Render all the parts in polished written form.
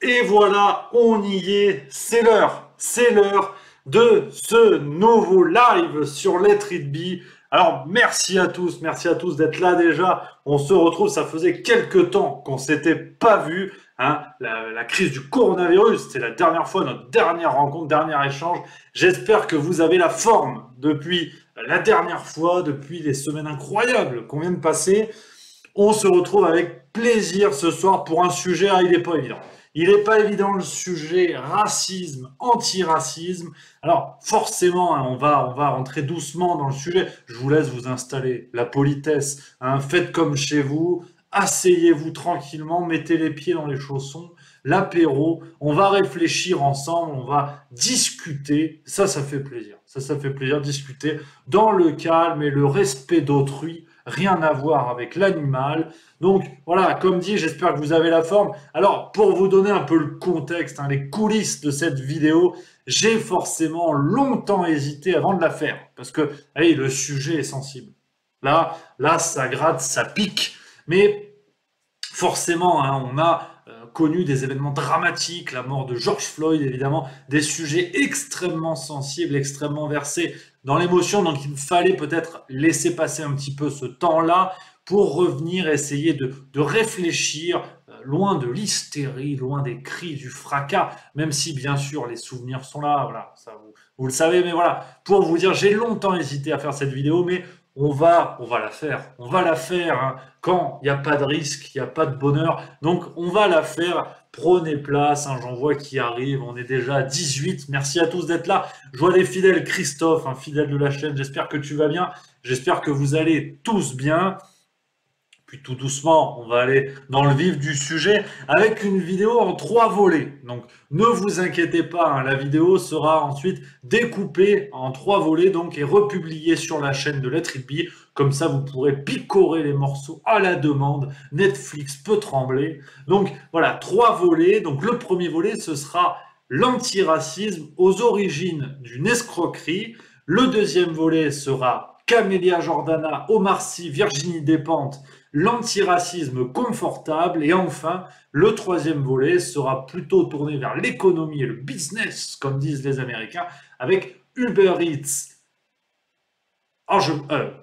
Et voilà, on y est, c'est l'heure de ce nouveau live sur Let It Be. Alors merci à tous d'être là déjà. On se retrouve, ça faisait quelques temps qu'on s'était pas vu. Hein. La crise du coronavirus, c'était la dernière fois, notre dernière rencontre, dernier échange. J'espère que vous avez la forme depuis la dernière fois, depuis les semaines incroyables qu'on vient de passer. On se retrouve avec plaisir ce soir pour un sujet, il n'est pas évident. Il n'est pas évident le sujet racisme, antiracisme. Alors forcément, hein, on va rentrer doucement dans le sujet. Je vous laisse vous installer. La politesse, hein, faites comme chez vous, asseyez-vous tranquillement, mettez les pieds dans les chaussons, l'apéro, on va réfléchir ensemble, on va discuter. Ça fait plaisir. Ça fait plaisir de discuter dans le calme et le respect d'autrui, rien à voir avec l'animal. Donc voilà, comme dit, j'espère que vous avez la forme. Alors, pour vous donner un peu le contexte, hein, les coulisses de cette vidéo, j'ai forcément longtemps hésité avant de la faire, parce que, allez, le sujet est sensible. Là, ça gratte, ça pique, mais forcément, hein, on a connu des événements dramatiques, la mort de George Floyd, évidemment, des sujets extrêmement sensibles, extrêmement versés dans l'émotion, donc il fallait peut-être laisser passer un petit peu ce temps-là pour revenir essayer de réfléchir, loin de l'hystérie, loin des cris, du fracas, même si bien sûr les souvenirs sont là, voilà, ça vous le savez, mais voilà, pour vous dire, j'ai longtemps hésité à faire cette vidéo, mais on va la faire, hein, quand il n'y a pas de risque, il n'y a pas de bonheur, donc on va la faire. Prenez place, hein, j'en vois qui arrivent, on est déjà à 18, merci à tous d'être là. Je vois des fidèles, Christophe, un fidèle de la chaîne, j'espère que tu vas bien, j'espère que vous allez tous bien. Puis tout doucement, on va aller dans le vif du sujet avec une vidéo en 3 volets. Donc ne vous inquiétez pas, hein, la vidéo sera ensuite découpée en 3 volets donc, et republiée sur la chaîne de Let It Be. Comme ça, vous pourrez picorer les morceaux à la demande. Netflix peut trembler. Donc voilà, 3 volets. Donc le premier volet, ce sera l'antiracisme aux origines d'une escroquerie. Le deuxième volet sera Camélia Jordana, Omar Sy, Virginie Despentes, l'antiracisme confortable. Et enfin, le troisième volet sera plutôt tourné vers l'économie et le business, comme disent les Américains, avec Uber Eats,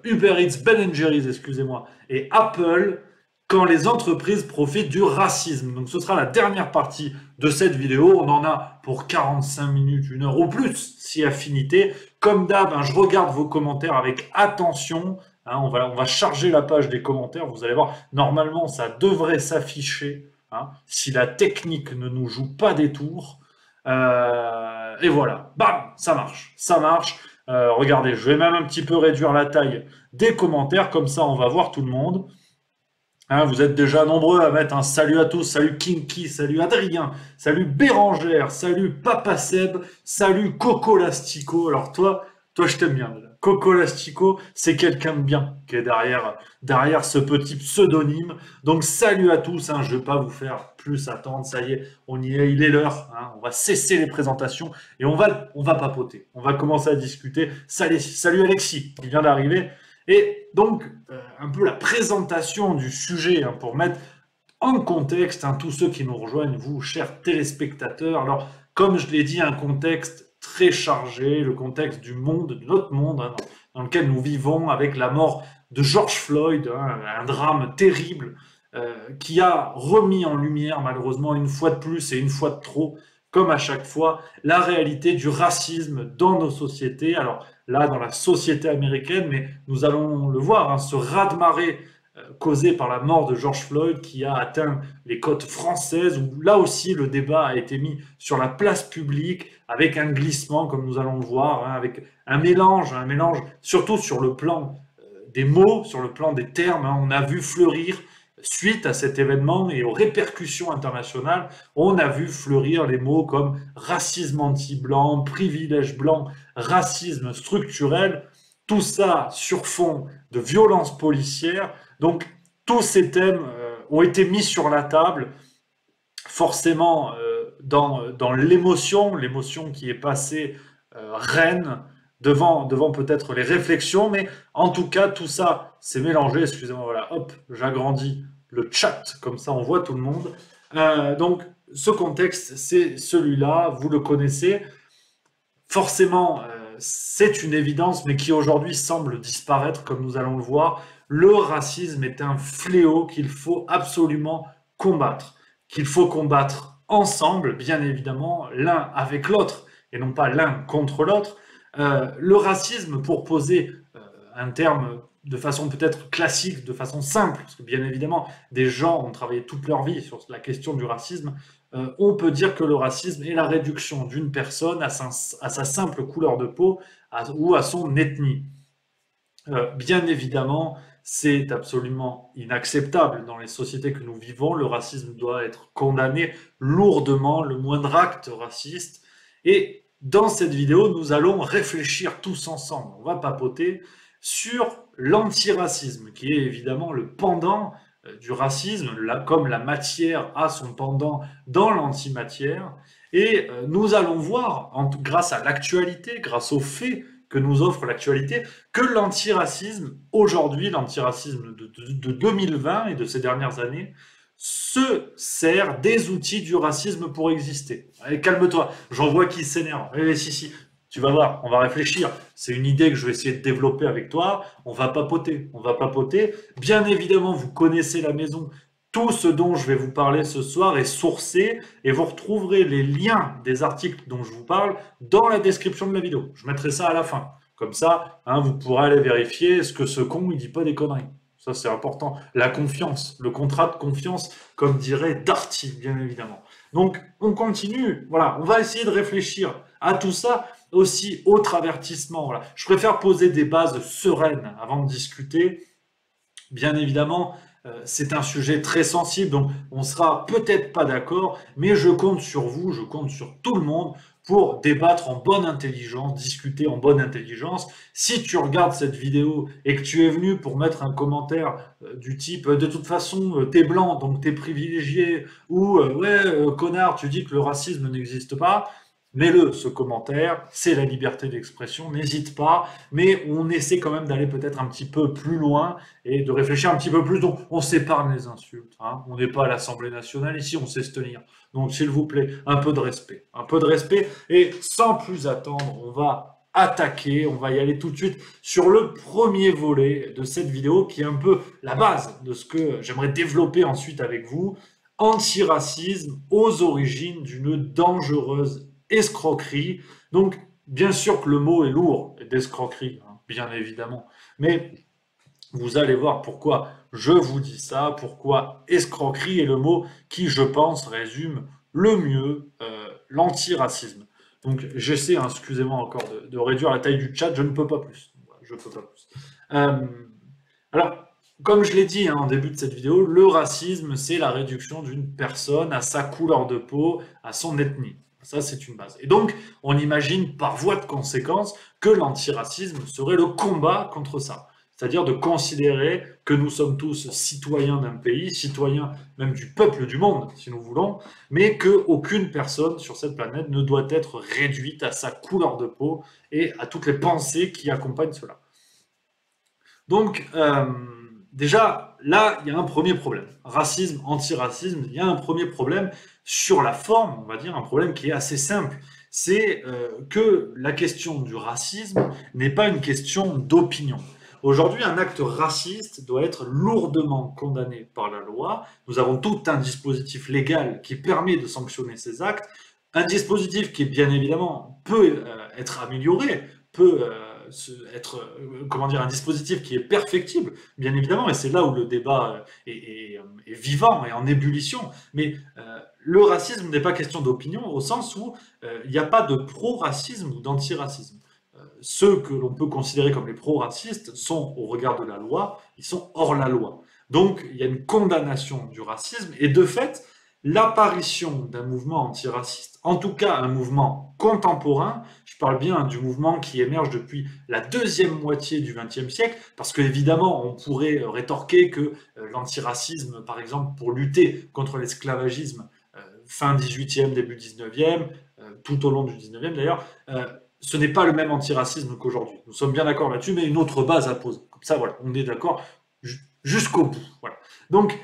Uber Eats, Ben Jerry's, excusez-moi, et Apple, quand les entreprises profitent du racisme. Donc ce sera la dernière partie de cette vidéo. On en a pour 45 minutes, 1 heure ou plus, si affinité. Comme d'hab, hein, je regarde vos commentaires avec attention. Hein, on va charger la page des commentaires. Vous allez voir, normalement, ça devrait s'afficher, hein, si la technique ne nous joue pas des tours. Et voilà, bam, ça marche, ça marche. Regardez, je vais même un petit peu réduire la taille des commentaires, comme ça on va voir tout le monde. Hein, vous êtes déjà nombreux à mettre un salut à tous, salut Kinky, salut Adrien, salut Bérangère, salut Papa Seb, salut Coco Lastico. Alors toi je t'aime bien. Coco Lastico, c'est quelqu'un de bien qui est derrière ce petit pseudonyme. Donc salut à tous, hein, je ne vais pas vous faire plus attendre, ça y est, on y est, il est l'heure. Hein, on va cesser les présentations et on va papoter. On va commencer à discuter. Salut Alexis, qui vient d'arriver. Et donc, un peu la présentation du sujet, hein, pour mettre en contexte, hein, tous ceux qui nous rejoignent, vous, chers téléspectateurs. Alors, comme je l'ai dit, un contexte très chargé, le contexte du monde, de notre monde, hein, dans lequel nous vivons, avec la mort de George Floyd, hein, un drame terrible, qui a remis en lumière, malheureusement, une fois de plus et une fois de trop, comme à chaque fois, la réalité du racisme dans nos sociétés. Alors là, dans la société américaine, mais nous allons le voir, hein, ce raz-de-marée causé par la mort de George Floyd qui a atteint les côtes françaises, où là aussi le débat a été mis sur la place publique avec un glissement, comme nous allons le voir, hein, avec un mélange surtout sur le plan des mots, sur le plan des termes. Hein, on a vu fleurir, suite à cet événement et aux répercussions internationales, on a vu fleurir les mots comme racisme anti-blanc, privilège blanc, racisme structurel, tout ça sur fond de violences policières. Donc tous ces thèmes ont été mis sur la table, forcément dans l'émotion qui est passée reine devant peut-être les réflexions, mais en tout cas tout ça s'est mélangé. Excusez-moi, voilà, hop, j'agrandis le chat, comme ça on voit tout le monde. Donc ce contexte, c'est celui-là, vous le connaissez. Forcément, c'est une évidence, mais qui aujourd'hui semble disparaître, comme nous allons le voir. Le racisme est un fléau qu'il faut absolument combattre, qu'il faut combattre ensemble, bien évidemment, l'un avec l'autre, et non pas l'un contre l'autre. Le racisme, pour poser un terme de façon peut-être classique, de façon simple, parce que bien évidemment, des gens ont travaillé toute leur vie sur la question du racisme, on peut dire que le racisme est la réduction d'une personne à sa simple couleur de peau ou à son ethnie. Bien évidemment, c'est absolument inacceptable dans les sociétés que nous vivons. Le racisme doit être condamné lourdement, le moindre acte raciste. Et dans cette vidéo, nous allons réfléchir tous ensemble. On va papoter sur l'antiracisme, qui est évidemment le pendant du racisme, comme la matière a son pendant dans l'antimatière. Et nous allons voir, grâce à l'actualité, grâce aux faits que nous offre l'actualité, que l'antiracisme, aujourd'hui, l'antiracisme de 2020 et de ces dernières années, se sert des outils du racisme pour exister. Allez, calme-toi, j'en vois qui s'énerve. Si, tu vas voir, on va réfléchir. C'est une idée que je vais essayer de développer avec toi. On va papoter, on va papoter. Bien évidemment, vous connaissez la maison. Tout ce dont je vais vous parler ce soir est sourcé et vous retrouverez les liens des articles dont je vous parle dans la description de la vidéo. Je mettrai ça à la fin. Comme ça, vous pourrez aller vérifier ce que ce con, il dit pas des conneries. Ça, c'est important. La confiance, le contrat de confiance, comme dirait Darty, bien évidemment. Donc, on continue. Voilà, on va essayer de réfléchir à tout ça. Aussi, autre avertissement. Voilà. Je préfère poser des bases sereines avant de discuter. Bien évidemment, c'est un sujet très sensible, donc on sera peut-être pas d'accord, mais je compte sur vous, je compte sur tout le monde pour débattre en bonne intelligence, discuter en bonne intelligence. Si tu regardes cette vidéo et que tu es venu pour mettre un commentaire du type de toute façon t'es blanc donc t'es privilégié ou connard tu dis que le racisme n'existe pas, mets-le ce commentaire, c'est la liberté d'expression, n'hésite pas, mais on essaie quand même d'aller peut-être un petit peu plus loin et de réfléchir un petit peu plus. Donc on s'épargne les insultes, on n'est pas à l'Assemblée nationale ici, on sait se tenir. Donc s'il vous plaît, un peu de respect, et sans plus attendre, on va attaquer, on va y aller tout de suite sur le premier volet de cette vidéo qui est un peu la base de ce que j'aimerais développer ensuite avec vous. Antiracisme aux origines d'une dangereuse escroquerie. Donc, bien sûr que le mot est lourd d'escroquerie, bien évidemment, mais vous allez voir pourquoi je vous dis ça, pourquoi escroquerie est le mot qui, je pense, résume le mieux l'antiracisme. Donc, j'essaie, excusez-moi encore, de réduire la taille du chat, je ne peux pas plus. Je ne peux pas plus. Alors, comme je l'ai dit en début de cette vidéo, le racisme, c'est la réduction d'une personne à sa couleur de peau, à son ethnie. Ça, c'est une base. Et donc, on imagine par voie de conséquence que l'antiracisme serait le combat contre ça. C'est-à-dire de considérer que nous sommes tous citoyens d'un pays, citoyens même du peuple du monde, si nous voulons, mais qu'aucune personne sur cette planète ne doit être réduite à sa couleur de peau et à toutes les pensées qui accompagnent cela. Donc, déjà, là, il y a un premier problème. Racisme, antiracisme, il y a un premier problème sur la forme, on va dire, un problème qui est assez simple. C'est que la question du racisme n'est pas une question d'opinion. Aujourd'hui, un acte raciste doit être lourdement condamné par la loi. Nous avons tout un dispositif légal qui permet de sanctionner ces actes. Un dispositif qui, bien évidemment, peut être amélioré, peut être, un dispositif qui est perfectible, bien évidemment, et c'est là où le débat est vivant et en ébullition. Mais le racisme n'est pas question d'opinion au sens où il n'y a pas de pro-racisme ou d'anti-racisme. Ceux que l'on peut considérer comme les pro-racistes sont, au regard de la loi, ils sont hors la loi. Donc, il y a une condamnation du racisme, et de fait, l'apparition d'un mouvement antiraciste, en tout cas un mouvement contemporain, je parle bien du mouvement qui émerge depuis la deuxième moitié du XXe siècle, parce qu'évidemment, on pourrait rétorquer que l'antiracisme, par exemple, pour lutter contre l'esclavagisme, fin 18e, début 19e, tout au long du 19e d'ailleurs, ce n'est pas le même antiracisme qu'aujourd'hui. Nous sommes bien d'accord là-dessus, mais une autre base à poser. Comme ça, voilà, on est d'accord jusqu'au bout. Voilà. Donc,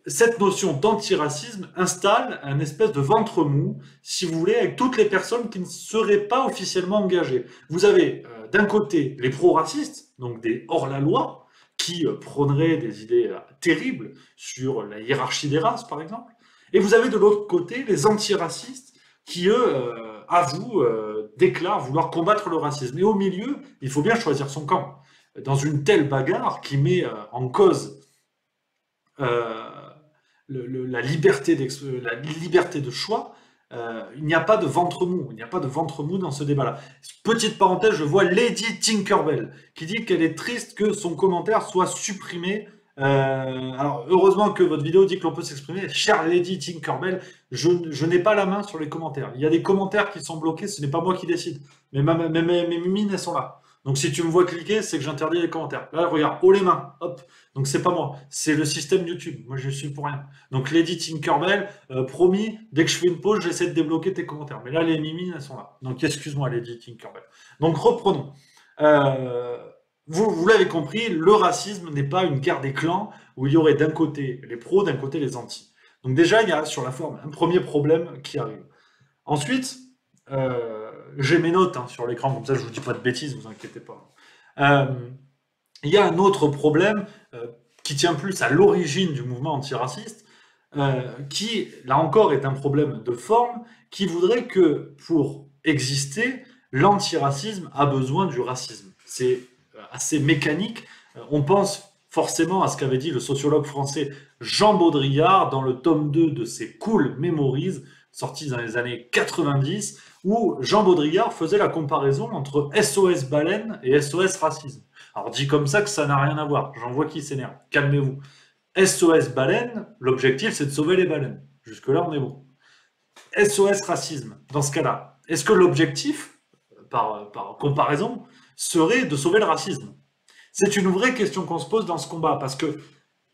cette notion d'antiracisme installe un espèce de ventre mou, si vous voulez, avec toutes les personnes qui ne seraient pas officiellement engagées. Vous avez d'un côté les pro-racistes, donc des hors-la-loi, qui prôneraient des idées terribles sur la hiérarchie des races, par exemple. Et vous avez de l'autre côté les antiracistes qui, eux, déclarent vouloir combattre le racisme. Et au milieu, il faut bien choisir son camp. Dans une telle bagarre qui met en cause euh, la liberté de choix, il n'y a pas de ventre mou. Il n'y a pas de ventre mou dans ce débat-là. Petite parenthèse, je vois Lady Tinkerbell qui dit qu'elle est triste que son commentaire soit supprimé. Alors, heureusement que votre vidéo dit que l'on peut s'exprimer. Chère Lady Tinkerbell, je n'ai pas la main sur les commentaires. Il y a des commentaires qui sont bloqués, ce n'est pas moi qui décide. Mais mes mimines, elles sont là. Donc si tu me vois cliquer, c'est que j'interdis les commentaires. Là, regarde, haut les mains, hop. Donc c'est pas moi, c'est le système YouTube. Moi, je suis pour rien. Donc Lady Tinkerbell, promis, dès que je fais une pause, j'essaie de débloquer tes commentaires. Mais là, les mimines, elles sont là. Donc excuse-moi, Lady Tinkerbell. Donc reprenons. Vous l'avez compris, le racisme n'est pas une guerre des clans où il y aurait d'un côté les pros, d'un côté les antis. Donc déjà, il y a sur la forme un premier problème qui arrive. Ensuite, j'ai mes notes sur l'écran, comme ça je vous dis pas de bêtises, vous inquiétez pas. Il y a un autre problème qui tient plus à l'origine du mouvement antiraciste, qui, là encore, est un problème de forme, qui voudrait que, pour exister, l'antiracisme a besoin du racisme. C'est assez mécanique. On pense forcément à ce qu'avait dit le sociologue français Jean Baudrillard dans le tome 2 de ses Cool Memories, sorti dans les années 90, où Jean Baudrillard faisait la comparaison entre SOS Baleine et SOS Racisme. Alors dit comme ça que ça n'a rien à voir, j'en vois qui s'énerve, calmez-vous. SOS Baleine, l'objectif c'est de sauver les baleines. Jusque-là on est bon. SOS Racisme, dans ce cas-là, est-ce que l'objectif, par comparaison, serait de sauver le racisme? C'est une vraie question qu'on se pose dans ce combat, parce que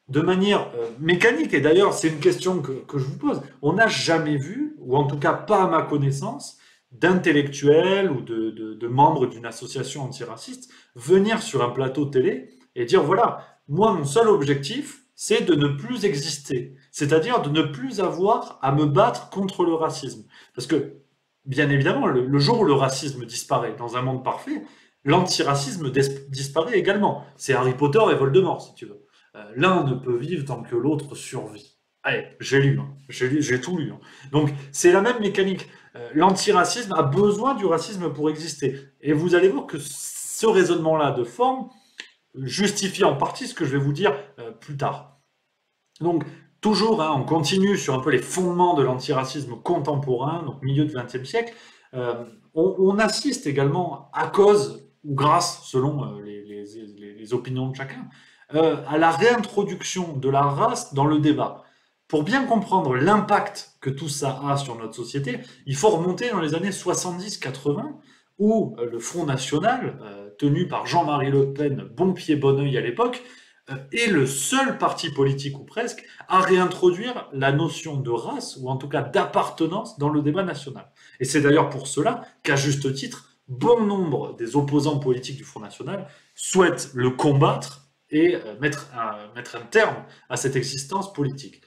de manière mécanique, et d'ailleurs c'est une question que je vous pose, on n'a jamais vu, ou en tout cas pas à ma connaissance, d'intellectuels ou de membres d'une association antiraciste venir sur un plateau télé et dire voilà, moi mon seul objectif c'est de ne plus exister, c'est-à-dire de ne plus avoir à me battre contre le racisme. Parce que, bien évidemment, le jour où le racisme disparaît dans un monde parfait, l'antiracisme disparaît également. C'est Harry Potter et Voldemort, si tu veux. L'un ne peut vivre tant que l'autre survit. Allez, j'ai lu, j'ai tout lu. Donc, c'est la même mécanique. L'antiracisme a besoin du racisme pour exister. Et vous allez voir que ce raisonnement-là de forme justifie en partie ce que je vais vous dire plus tard. Donc, toujours, on continue sur un peu les fondements de l'antiracisme contemporain, donc milieu du XXe siècle. On assiste également, à cause ou grâce, selon les opinions de chacun, à la réintroduction de la race dans le débat. Pour bien comprendre l'impact que tout ça a sur notre société, il faut remonter dans les années 70-80, où le Front National, tenu par Jean-Marie Le Pen, bon pied bon oeil à l'époque, est le seul parti politique, ou presque, à réintroduire la notion de race, ou en tout cas d'appartenance, dans le débat national. Et c'est d'ailleurs pour cela qu'à juste titre, bon nombre des opposants politiques du Front National souhaitent le combattre et mettre un terme à cette existence politique.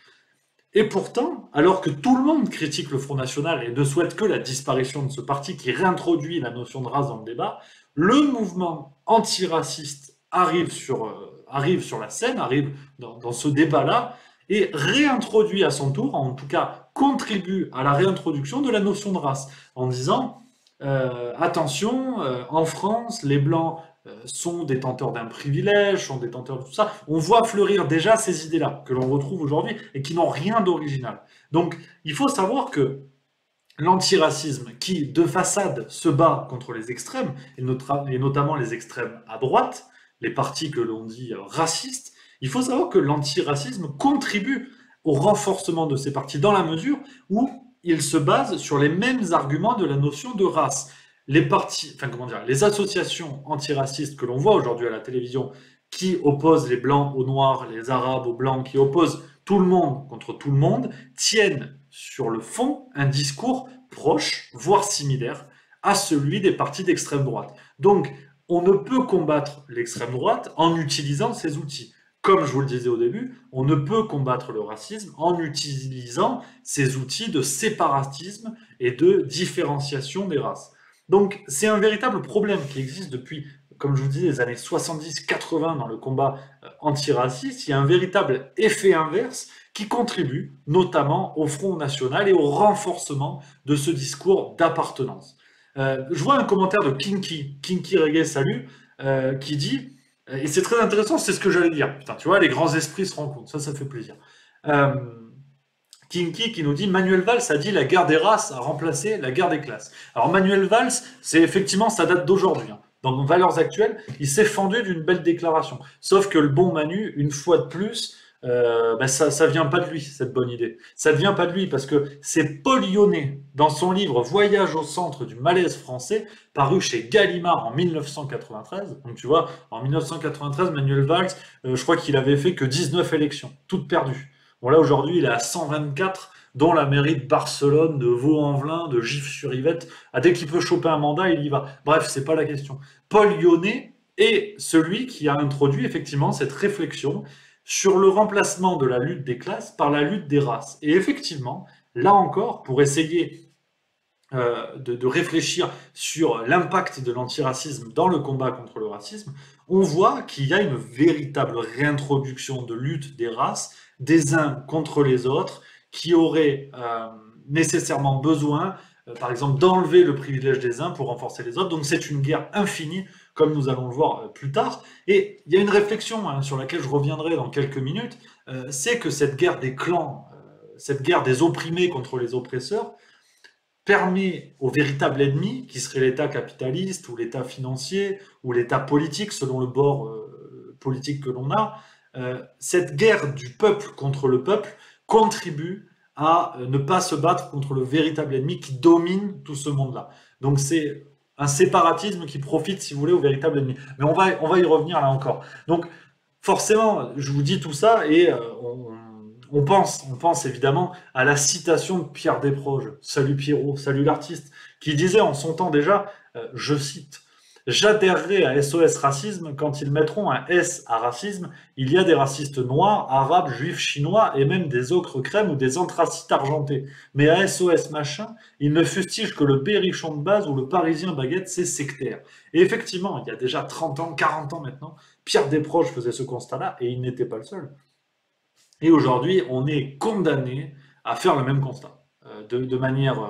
Et pourtant, alors que tout le monde critique le Front National et ne souhaite que la disparition de ce parti qui réintroduit la notion de race dans le débat, le mouvement antiraciste arrive sur la scène, arrive dans ce débat-là, et réintroduit à son tour, en tout cas contribue à la réintroduction de la notion de race, en disant attention, en France, les Blancs sont détenteurs d'un privilège, sont détenteurs de tout ça. On voit fleurir déjà ces idées-là, que l'on retrouve aujourd'hui, et qui n'ont rien d'original. Donc, il faut savoir que l'antiracisme, qui, de façade, se bat contre les extrêmes, et notamment les extrêmes à droite, les partis que l'on dit racistes, il faut savoir que l'antiracisme contribue au renforcement de ces partis, dans la mesure où il se base sur les mêmes arguments de la notion de race. Les associations antiracistes que l'on voit aujourd'hui à la télévision, qui opposent les blancs aux noirs, les arabes aux blancs, qui opposent tout le monde contre tout le monde, tiennent sur le fond un discours proche, voire similaire, à celui des partis d'extrême droite. Donc, on ne peut combattre l'extrême droite en utilisant ces outils. comme je vous le disais au début, on ne peut combattre le racisme en utilisant ces outils de séparatisme et de différenciation des races. Donc c'est un véritable problème qui existe depuis, comme je vous disais, les années 70-80 dans le combat antiraciste. Il y a un véritable effet inverse qui contribue notamment au Front National et au renforcement de ce discours d'appartenance. Je vois un commentaire de Kinky Reggae Salut, qui dit, et c'est très intéressant, c'est ce que j'allais dire, putain, tu vois, les grands esprits se rencontrent, ça fait plaisir. Euh, Kinky qui nous dit Manuel Valls a dit la guerre des races a remplacé la guerre des classes. Alors Manuel Valls, c'est effectivement, ça date d'aujourd'hui. Hein. Dans nos valeurs actuelles, il s'est fendu d'une belle déclaration. Sauf que le bon Manu, une fois de plus, ça vient pas de lui, cette bonne idée. Ça ne vient pas de lui, parce que c'est Paul Yonnet, dans son livre Voyage au centre du malaise français, paru chez Gallimard en 1993. Donc tu vois, en 1993, Manuel Valls, je crois qu'il avait fait que 19 élections, toutes perdues. Bon là, aujourd'hui, il est à 124, dont la mairie de Barcelone, de Vaux-en-Velin, de Gif-sur-Yvette. Ah, dès qu'il peut choper un mandat, il y va. Bref, c'est pas la question. Paul Yonnet est celui qui a introduit effectivement cette réflexion sur le remplacement de la lutte des classes par la lutte des races. Et effectivement, là encore, pour essayer de réfléchir sur l'impact de l'antiracisme dans le combat contre le racisme, on voit qu'il y a une véritable réintroduction de lutte des races, des uns contre les autres, qui auraient nécessairement besoin, par exemple, d'enlever le privilège des uns pour renforcer les autres. Donc c'est une guerre infinie, comme nous allons le voir plus tard. Et il y a une réflexion sur laquelle je reviendrai dans quelques minutes, c'est que cette guerre des clans, cette guerre des opprimés contre les oppresseurs, permet au véritable ennemi, qui serait l'État capitaliste, ou l'État financier, ou l'État politique, selon le bord politique que l'on a, cette guerre du peuple contre le peuple contribue à ne pas se battre contre le véritable ennemi qui domine tout ce monde-là. Donc c'est un séparatisme qui profite, si vous voulez, au véritable ennemi. Mais on va y revenir là encore. Donc forcément, je vous dis tout ça et on pense évidemment à la citation de Pierre Desproges, salut Pierrot, salut l'artiste, qui disait en son temps déjà, je cite, j'adhérerai à SOS Racisme quand ils mettront un S à racisme. Il y a des racistes noirs, arabes, juifs, chinois et même des ocres crème ou des anthracites argentés. Mais à SOS machin, ils ne fustigent que le berrichon de base ou le parisien baguette, c'est sectaire. Et effectivement, il y a déjà 30 ans, 40 ans maintenant, Pierre Desproges faisait ce constat-là et il n'était pas le seul. Et aujourd'hui, on est condamné à faire le même constat, de manière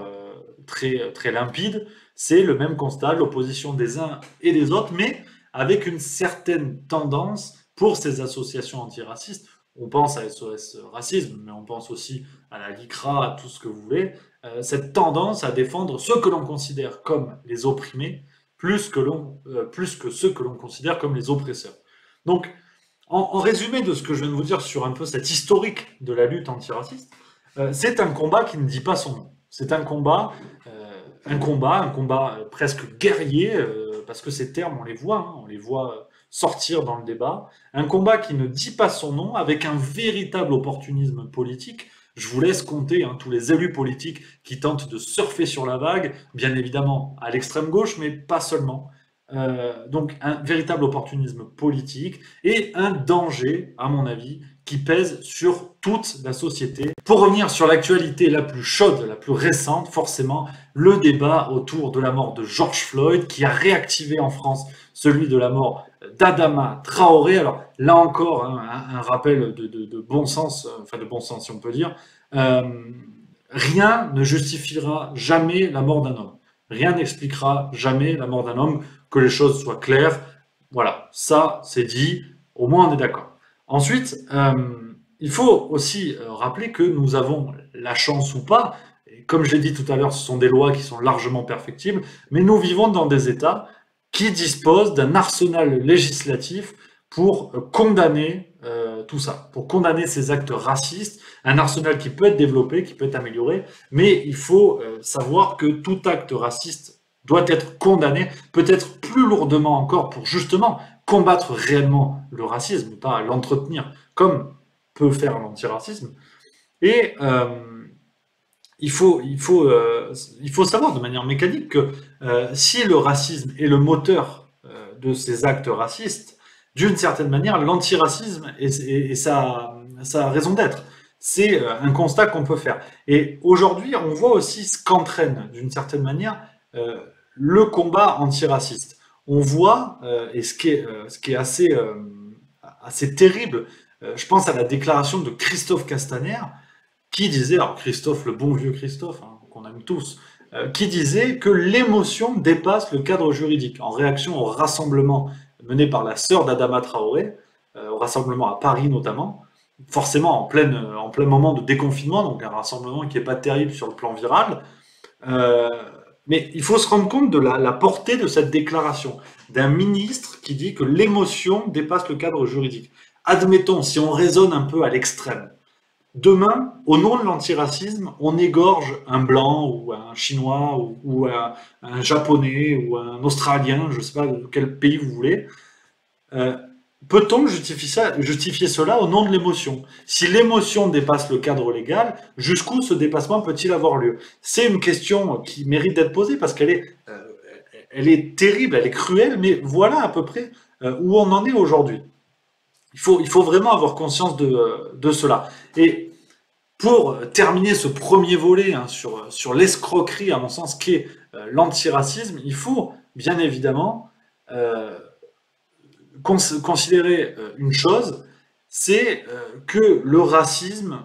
très, très limpide. C'est le même constat, l'opposition des uns et des autres, mais avec une certaine tendance pour ces associations antiracistes. On pense à SOS Racisme, mais on pense aussi à la LICRA, à tout ce que vous voulez. Cette tendance à défendre ceux que l'on considère comme les opprimés, plus que ceux que l'on considère comme les oppresseurs. Donc, en résumé de ce que je viens de vous dire sur un peu cette historique de la lutte antiraciste, c'est un combat qui ne dit pas son nom. C'est un combat presque guerrier, parce que ces termes, on les voit sortir dans le débat. Un combat qui ne dit pas son nom, avec un véritable opportunisme politique. Je vous laisse compter tous les élus politiques qui tentent de surfer sur la vague, bien évidemment à l'extrême gauche, mais pas seulement. Donc un véritable opportunisme politique et un danger, à mon avis, qui pèse sur toute la société. Pour revenir sur l'actualité la plus chaude, la plus récente, forcément, le débat autour de la mort de George Floyd, qui a réactivé en France celui de la mort d'Adama Traoré. Alors là encore, un rappel de bon sens, enfin de bon sens si on peut dire, rien ne justifiera jamais la mort d'un homme. Rien n'expliquera jamais la mort d'un homme, que les choses soient claires. Voilà, ça c'est dit, au moins on est d'accord. Ensuite, il faut aussi rappeler que nous avons la chance ou pas, et comme je l'ai dit tout à l'heure, ce sont des lois qui sont largement perfectibles, mais nous vivons dans des États qui disposent d'un arsenal législatif pour condamner tout ça, pour condamner ces actes racistes, un arsenal qui peut être développé, qui peut être amélioré, mais il faut savoir que tout acte raciste doit être condamné, peut-être plus lourdement encore, pour justement combattre réellement le racisme, pas l'entretenir, comme peut faire l'antiracisme. Et il faut savoir de manière mécanique que si le racisme est le moteur de ces actes racistes, d'une certaine manière, l'antiracisme et sa raison d'être. C'est un constat qu'on peut faire. Et aujourd'hui, on voit aussi ce qu'entraîne, d'une certaine manière, le combat antiraciste. On voit, et ce qui est assez terrible, je pense à la déclaration de Christophe Castaner, qui disait, alors Christophe, le bon vieux Christophe, hein, qu'on aime tous, qui disait que l'émotion dépasse le cadre juridique, en réaction au rassemblement mené par la sœur d'Adama Traoré, au rassemblement à Paris notamment, forcément en plein moment de déconfinement, donc un rassemblement qui n'est pas terrible sur le plan viral. Euh, mais il faut se rendre compte de la portée de cette déclaration d'un ministre qui dit que l'émotion dépasse le cadre juridique. Admettons, si on raisonne un peu à l'extrême, demain, au nom de l'antiracisme, on égorge un blanc ou un chinois ou un japonais ou un australien, je ne sais pas de quel pays vous voulez. Euh, Peut-on justifier cela au nom de l'émotion? Si l'émotion dépasse le cadre légal, jusqu'où ce dépassement peut-il avoir lieu? C'est une question qui mérite d'être posée parce elle est terrible, elle est cruelle, mais voilà à peu près où on en est aujourd'hui. Il faut vraiment avoir conscience de cela. Et pour terminer ce premier volet hein, sur l'escroquerie, à mon sens, qu'est l'antiracisme, il faut bien évidemment considérer une chose, c'est que le racisme,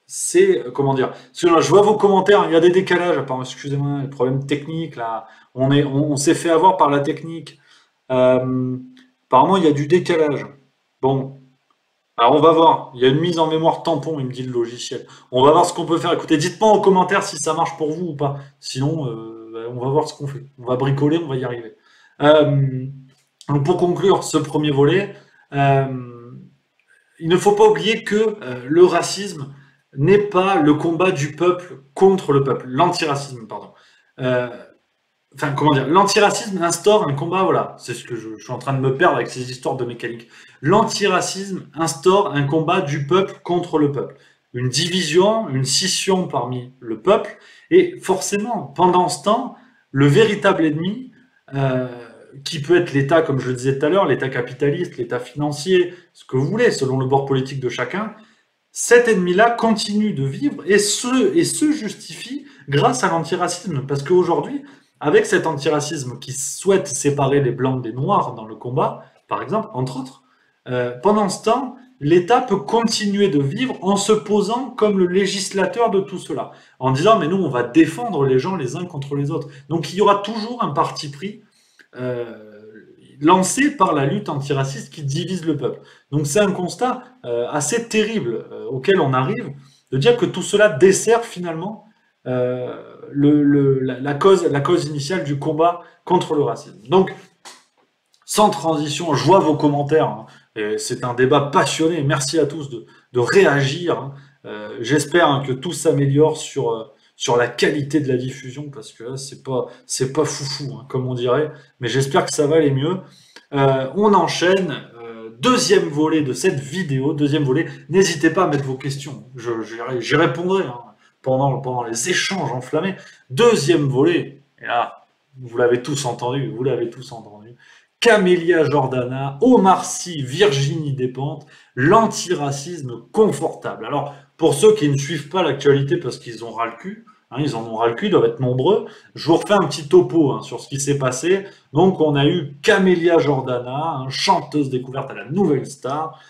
c'est, comment dire, parce que là, je vois vos commentaires, il y a des décalages, apparemment, excusez-moi, des problèmes techniques, là, on s'est fait avoir par la technique. Apparemment, il y a du décalage. Bon, alors on va voir, il y a une mise en mémoire tampon, il me dit le logiciel. On va voir ce qu'on peut faire. Écoutez, dites-moi en commentaire si ça marche pour vous ou pas. Sinon, on va voir ce qu'on fait. On va bricoler, on va y arriver. Donc pour conclure ce premier volet, il ne faut pas oublier que le racisme n'est pas le combat du peuple contre le peuple. L'antiracisme, pardon. Enfin, comment dire, l'antiracisme instaure un combat, voilà, c'est ce que je suis en train de me perdre avec ces histoires de mécanique. L'antiracisme instaure un combat du peuple contre le peuple. Une division, une scission parmi le peuple, et forcément, pendant ce temps, le véritable ennemi, qui peut être l'État, comme je le disais tout à l'heure, l'État capitaliste, l'État financier, ce que vous voulez, selon le bord politique de chacun, cet ennemi-là continue de vivre et se justifie grâce à l'antiracisme. Parce qu'aujourd'hui, avec cet antiracisme qui souhaite séparer les blancs des noirs dans le combat, par exemple, entre autres, pendant ce temps, l'État peut continuer de vivre en se posant comme le législateur de tout cela, en disant mais nous on va défendre les gens les uns contre les autres. Donc il y aura toujours un parti pris lancé par la lutte antiraciste qui divise le peuple. Donc c'est un constat assez terrible auquel on arrive, de dire que tout cela dessert finalement la cause initiale du combat contre le racisme. Donc, sans transition, je vois vos commentaires, hein, et c'est un débat passionné, merci à tous de réagir, hein. J'espère hein, que tout s'améliore sur la qualité de la diffusion, parce que là, c'est pas foufou, hein, comme on dirait, mais j'espère que ça va aller mieux. On enchaîne, deuxième volet de cette vidéo, deuxième volet, n'hésitez pas à mettre vos questions, j'y répondrai, hein, pendant les échanges enflammés. Deuxième volet, et là, vous l'avez tous entendu, Camélia Jordana, Omar Sy, Virginie Despentes, l'antiracisme confortable. Alors, pour ceux qui ne suivent pas l'actualité parce qu'ils ont ras le cul, hein, ils en ont ras le cul, ils doivent être nombreux, je vous refais un petit topo hein, sur ce qui s'est passé. Donc, on a eu Camélia Jordana, hein, chanteuse découverte à la Nouvelle Star,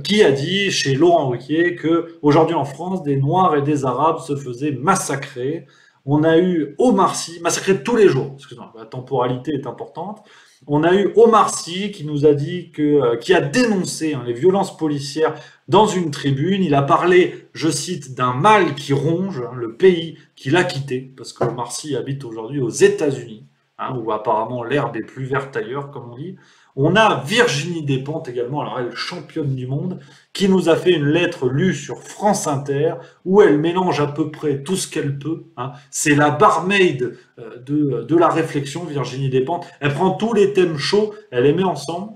qui a dit chez Laurent Ruquier que aujourd'hui en France, des Noirs et des Arabes se faisaient massacrer. On a eu Omar Sy, massacré tous les jours, excusez-moi, la temporalité est importante. On a eu Omar Sy qui nous a dit qui a dénoncé hein, les violences policières dans une tribune. Il a parlé, je cite, d'un mal qui ronge hein, le pays qu'il a quitté, parce que Omar Sy habite aujourd'hui aux États-Unis, hein, où apparemment l'herbe est plus verte ailleurs, comme on dit. On a Virginie Despentes également, alors elle championne du monde, qui nous a fait une lettre lue sur France Inter, où elle mélange à peu près tout ce qu'elle peut. Hein. C'est la barmaid de la réflexion, Virginie Despentes. Elle prend tous les thèmes chauds, elle les met ensemble,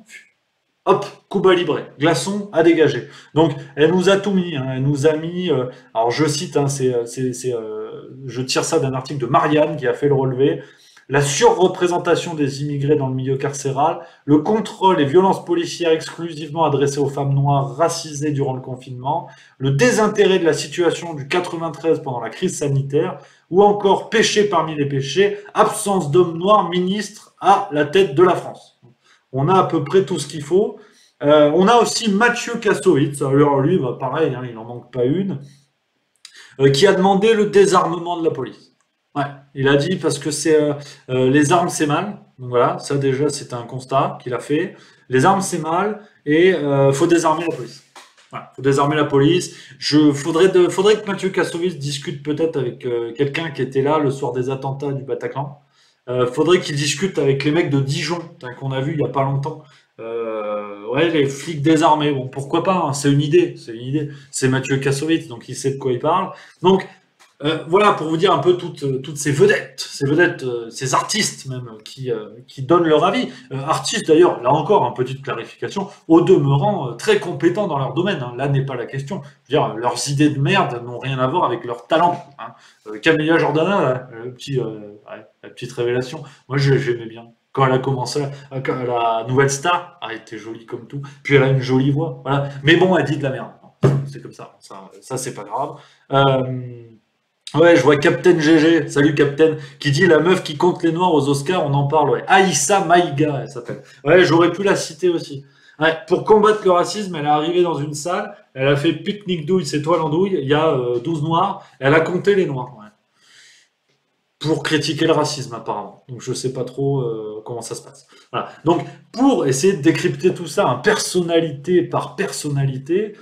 hop, Cuba Libre, glaçon à dégager. Donc elle nous a tout mis, hein. Elle nous a mis, alors je cite, hein, je tire ça d'un article de Marianne qui a fait le relevé, la surreprésentation des immigrés dans le milieu carcéral, le contrôle et violences policières exclusivement adressées aux femmes noires racisées durant le confinement, le désintérêt de la situation du 93 pendant la crise sanitaire, ou encore péché parmi les péchés, absence d'hommes noirs ministres à la tête de la France. On a à peu près tout ce qu'il faut. On a aussi Mathieu Kassovitz, alors lui, bah, pareil, hein, il n'en manque pas une, qui a demandé le désarmement de la police. Ouais, il a dit parce que les armes c'est mal. Donc voilà, ça déjà c'est un constat qu'il a fait. Les armes c'est mal et faut désarmer la police. Voilà, faut désarmer la police. Faudrait que Mathieu Kassovitz discute peut-être avec quelqu'un qui était là le soir des attentats du Bataclan. Faudrait qu'il discute avec les mecs de Dijon qu'on a vu il y a pas longtemps. Ouais, les flics désarmés. Bon, pourquoi pas, hein, c'est une idée. C'est Mathieu Kassovitz, donc il sait de quoi il parle. Donc voilà, pour vous dire un peu toutes ces vedettes, ces artistes même qui donnent leur avis. Artistes d'ailleurs, là encore, une petite clarification, au demeurant très compétents dans leur domaine. Hein. Là n'est pas la question. Je veux dire, leurs idées de merde n'ont rien à voir avec leur talent. Hein. Camélia Jordana, là, la petite révélation, moi j'aimais bien. Quand elle a commencé, la nouvelle star a été jolie comme tout, puis elle a une jolie voix. Voilà. Mais bon, elle dit de la merde. C'est comme ça. Ça c'est pas grave. Ouais, je vois Captain GG, salut Captain, qui dit la meuf qui compte les noirs aux Oscars, on en parle, ouais. Aïssa Maïga, elle s'appelle. Ouais, j'aurais pu la citer aussi. Ouais, pour combattre le racisme, elle est arrivée dans une salle, elle a fait pique-nique douille, c'est toi l'andouille, il y a 12 noirs, elle a compté les noirs. Ouais. Pour critiquer le racisme apparemment. Donc je sais pas trop comment ça se passe. Voilà. Donc pour essayer de décrypter tout ça, hein, personnalité par personnalité,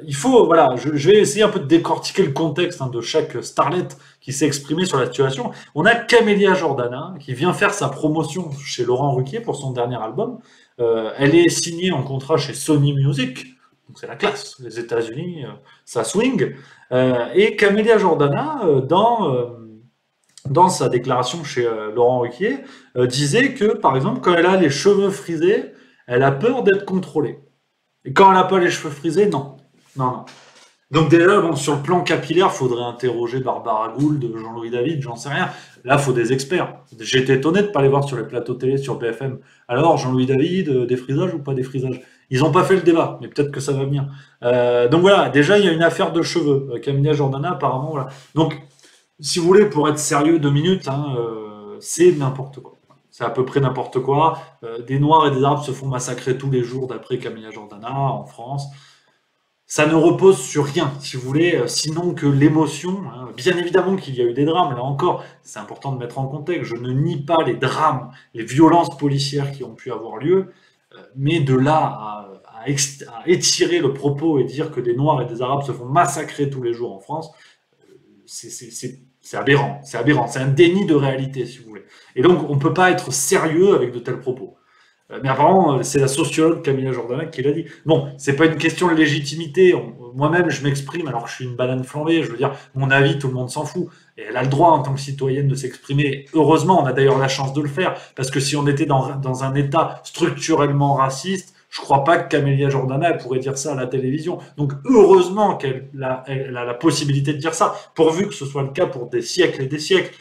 il faut, voilà, je vais essayer un peu de décortiquer le contexte hein, de chaque starlet qui s'est exprimé sur la situation. On a Camélia Jordana qui vient faire sa promotion chez Laurent Ruquier pour son dernier album. Elle est signée en contrat chez Sony Music, donc c'est la classe, les États-Unis, ça swing. Et Camélia Jordana, dans sa déclaration chez Laurent Ruquier, disait que, par exemple, quand elle a les cheveux frisés, elle a peur d'être contrôlée. Et quand elle n'a pas les cheveux frisés, non. Non. Donc déjà, bon, sur le plan capillaire, il faudrait interroger Barbara Gould, Jean-Louis David, j'en sais rien. Là, il faut des experts. J'étais étonné de ne pas les voir sur les plateaux télé, sur BFM. Alors, Jean-Louis David, défrisage ou pas défrisage? Ils n'ont pas fait le débat, mais peut-être que ça va venir. Donc voilà, déjà, il y a une affaire de cheveux. Camélia Jordana, apparemment, voilà. Donc, si vous voulez, pour être sérieux 2 minutes, hein, c'est n'importe quoi. C'est à peu près n'importe quoi. Des Noirs et des Arabes se font massacrer tous les jours d'après Camélia Jordana en France. Ça ne repose sur rien, si vous voulez, sinon que l'émotion. Hein. Bien évidemment qu'il y a eu des drames, là encore, c'est important de mettre en contexte. Je ne nie pas les drames, les violences policières qui ont pu avoir lieu, mais de là à étirer le propos et dire que des Noirs et des Arabes se font massacrer tous les jours en France, c'est aberrant, c'est un déni de réalité, si vous voulez. Et donc, on ne peut pas être sérieux avec de tels propos. Mais apparemment, c'est la sociologue Camélia Jordana qui l'a dit. Bon, c'est pas une question de légitimité. Moi-même, je m'exprime alors que je suis une banane flambée. Je veux dire, mon avis, tout le monde s'en fout. Et elle a le droit, en tant que citoyenne, de s'exprimer. Heureusement, on a d'ailleurs la chance de le faire. Parce que si on était dans un État structurellement raciste, je crois pas que Camélia Jordana elle pourrait dire ça à la télévision. Donc, heureusement qu'elle elle a la possibilité de dire ça, pourvu que ce soit le cas pour des siècles et des siècles.